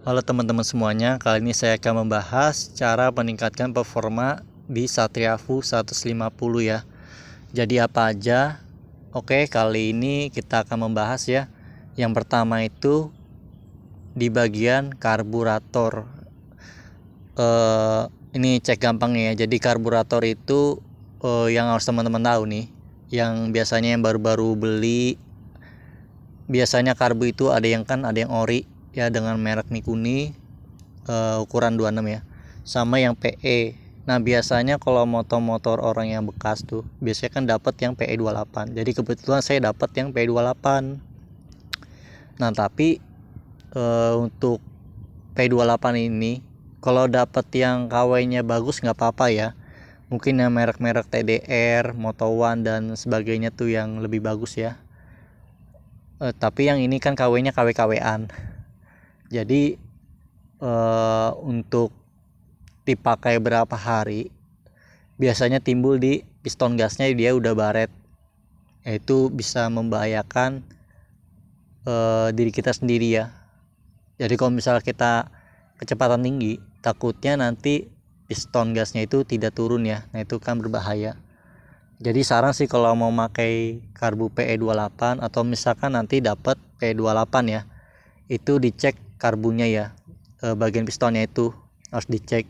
Halo teman-teman semuanya, kali ini saya akan membahas cara meningkatkan performa di Satria Fu 150 ya. Jadi apa aja? Oke, kali ini kita akan membahas ya. Yang pertama itu di bagian karburator. Ini cek gampang ya. Jadi karburator itu yang harus teman-teman tahu nih. Yang biasanya yang baru-baru beli, biasanya karbu itu ada yang ori ya dengan merek Mikuni, ukuran 26 ya, sama yang PE. Nah biasanya kalau motor-motor orang yang bekas tuh biasanya kan dapat yang PE 28. Jadi kebetulan saya dapat yang PE 28. Nah tapi untuk PE 28 ini kalau dapat yang KW-nya bagus nggak apa-apa ya. Mungkin yang merek-merek TDR, Moto1 dan sebagainya tuh yang lebih bagus ya. Tapi yang ini kan KW-nya KW-KW-an. Jadi untuk dipakai berapa hari biasanya timbul di piston gasnya, dia udah baret. Itu bisa membahayakan diri kita sendiri ya. Jadi kalau misalnya kita kecepatan tinggi, takutnya nanti piston gasnya itu tidak turun ya. Nah itu kan berbahaya. Jadi saran sih kalau mau pakai karbu PE28 atau misalkan nanti dapat PE28 ya, itu dicek karbunya ya, bagian pistonnya itu harus dicek.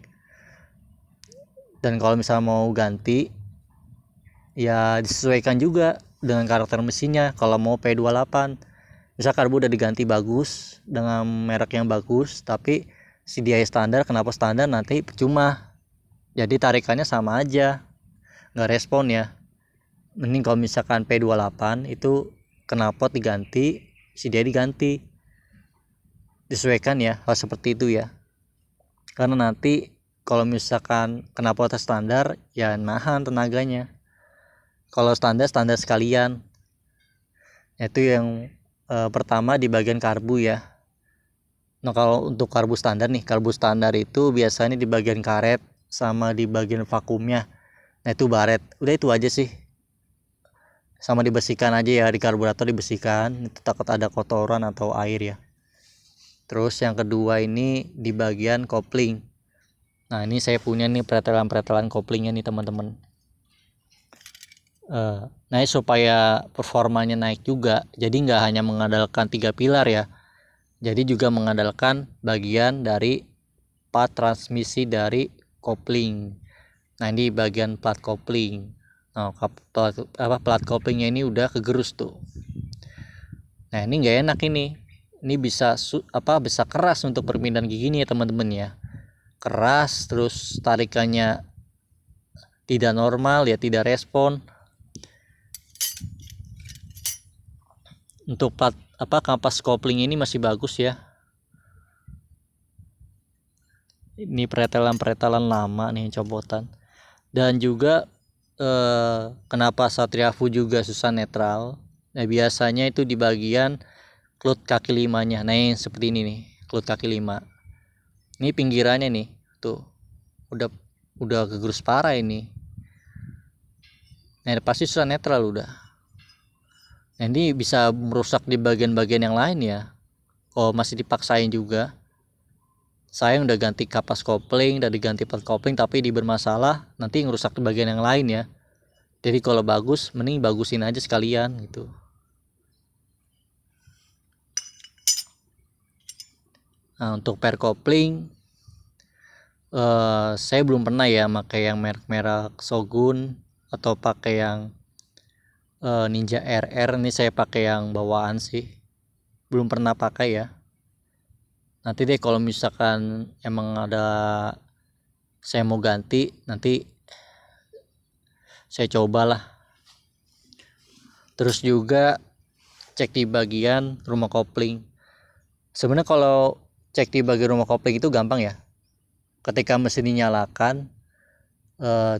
Dan kalau misalnya mau ganti ya disesuaikan juga dengan karakter mesinnya. Kalau mau P28 misal karbu udah diganti bagus dengan merek yang bagus, tapi CDI standar, kenapa standar nanti percuma, jadi tarikannya sama aja, nggak respon ya. Mending kalau misalkan P28 itu knalpot diganti, CDI diganti, disesuaikan ya, hal seperti itu ya. Karena nanti kalau misalkan knalpot standar ya nahan tenaganya. Kalau standar sekalian. Itu yang pertama di bagian karbu ya. Nah kalau untuk karbu standar itu biasanya di bagian karet sama di bagian vakumnya. Nah itu baret. Udah itu aja sih. Sama dibersihkan aja ya, di karburator dibersihkan. Itu takut ada kotoran atau air ya. Terus yang kedua ini di bagian kopling. Nah ini saya punya nih pretelan koplingnya nih teman-teman. Nah supaya performanya naik juga, jadi nggak hanya mengandalkan 3 pilar ya, jadi juga mengandalkan bagian dari plat transmisi dari kopling. Nah ini bagian plat kopling. Nah plat koplingnya ini udah kegerus tuh. Nah ini nggak enak ini bisa bisa keras untuk perpindahan gigi nih ya teman-teman ya, keras, terus tarikannya tidak normal ya, tidak respon. Untuk plat kampas kopling ini masih bagus ya. Ini pretelan lama nih copotan. Dan juga kenapa Satria Fu juga susah netral. Nah biasanya itu di bagian klut kaki limanya. Nah yang seperti ini nih, klut kaki lima. Ini pinggirannya nih, tuh udah kegerus parah ini. Nah pasti susah netral udah. Nah ini bisa merusak di bagian-bagian yang lain ya. Kalau masih dipaksain juga. Saya udah ganti kapas kopling, udah diganti plat kopling, tapi di bermasalah, nanti ngerusak di bagian yang lain ya. Jadi kalau bagus, mending bagusin aja sekalian gitu. Nah untuk per kopling, saya belum pernah ya pakai yang merek Shogun atau pakai yang Ninja RR. Ini saya pakai yang bawaan sih, belum pernah pakai ya. Nanti deh kalau misalkan emang ada saya mau ganti, nanti saya cobalah. Terus juga cek di bagian rumah kopling. Sebenarnya kalau cek di bagian rumah kopling itu gampang ya. Ketika mesin dinyalakan,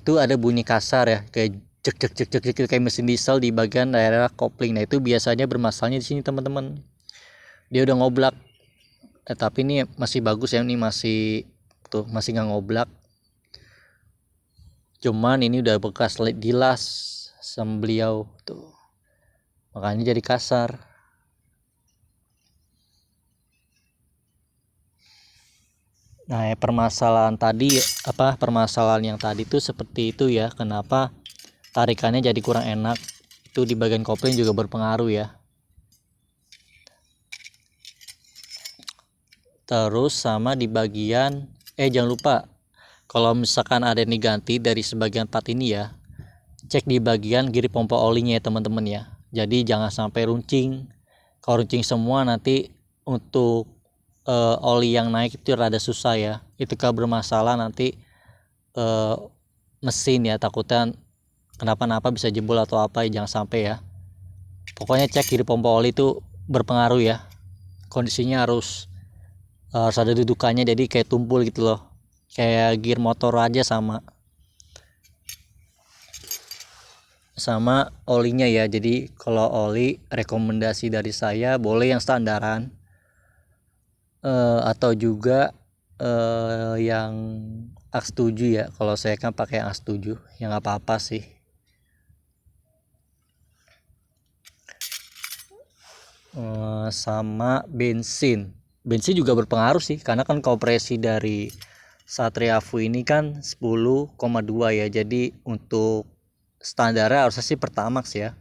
tuh ada bunyi kasar ya, kayak cek kayak mesin diesel di bagian daerah kopling. Nah itu biasanya bermasalahnya di sini teman-teman. Dia udah ngoblak. Tapi ini masih bagus ya, ini masih nggak ngoblak. Cuman ini udah bekas dilas sama beliau tuh, makanya jadi kasar. Nah, permasalahan yang tadi tuh seperti itu ya, kenapa tarikannya jadi kurang enak. Itu di bagian kopling juga berpengaruh ya. Terus sama di bagian jangan lupa kalau misalkan ada yang diganti dari sebagian part ini ya, cek di bagian giri pompa olinya ya teman-teman ya. Jadi jangan sampai runcing. Kalau runcing semua nanti untuk oli yang naik itu rada susah ya. Itu kalau bermasalah nanti mesin ya, takutnya kenapa-napa bisa jebol atau apa ya, jangan sampai ya. Pokoknya cek giri pompa oli itu berpengaruh ya. Kondisinya harus ada dudukannya, jadi kayak tumpul gitu loh, kayak gear motor aja. Sama olinya ya. Jadi kalau oli, rekomendasi dari saya boleh yang standaran atau juga yang AX7 ya. Kalau saya kan pakai yang AX7 ya, nggak apa-apa sih. Sama bensin juga berpengaruh sih, karena kan kompresi dari Satria Fu ini kan 10,2 ya. Jadi untuk standarnya harusnya sih Pertamax ya.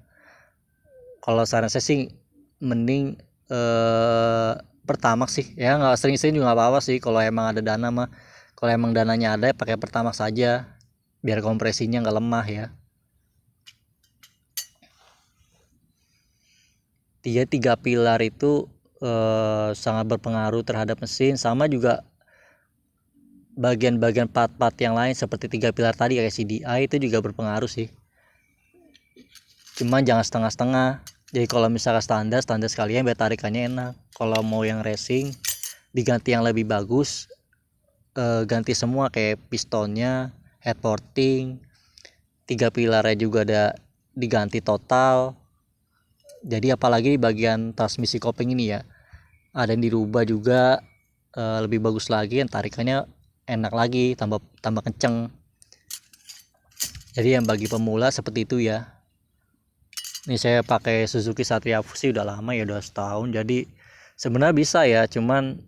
Kalau saran saya sih mending Pertamax sih ya, nggak sering-sering juga nggak apa-apa sih. Kalau emang ada dana mah, kalau emang dananya ada pakai Pertamax aja biar kompresinya nggak lemah ya. Tiga pilar itu sangat berpengaruh terhadap mesin. Sama juga bagian-bagian part-part yang lain seperti 3 pilar tadi kayak CDI itu juga berpengaruh sih. Cuman jangan setengah-setengah. Jadi kalau misalnya standar sekalian biar tarikannya enak. Kalau mau yang racing diganti yang lebih bagus, ganti semua kayak pistonnya, head porting, 3 pilarnya juga ada diganti total. Jadi apalagi bagian transmisi kopling ini ya, ada yang dirubah juga lebih bagus lagi, yang tarikannya enak lagi, tambah kenceng. Jadi yang bagi pemula seperti itu ya. Ini saya pakai Suzuki Satria Fusi udah lama ya, udah setahun. Jadi sebenarnya bisa ya, cuman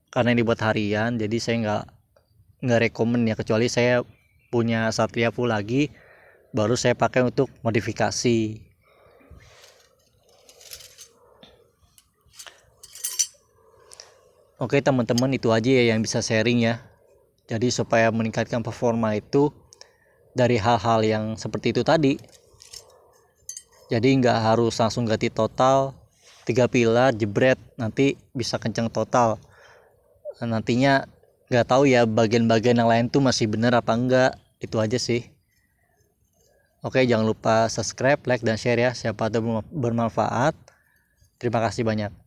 karena ini buat harian jadi saya nggak rekomen ya, kecuali saya punya Satria Full lagi baru saya pakai untuk modifikasi. Oke teman-teman, itu aja ya yang bisa sharing ya. Jadi supaya meningkatkan performa itu dari hal-hal yang seperti itu tadi. Jadi nggak harus langsung ganti total 3 pilar jebret nanti bisa kenceng total. Nantinya nggak tahu ya bagian-bagian yang lain tuh masih bener apa enggak. Itu aja sih. Oke, jangan lupa subscribe, like, dan share ya. Siapa tahu bermanfaat. Terima kasih banyak.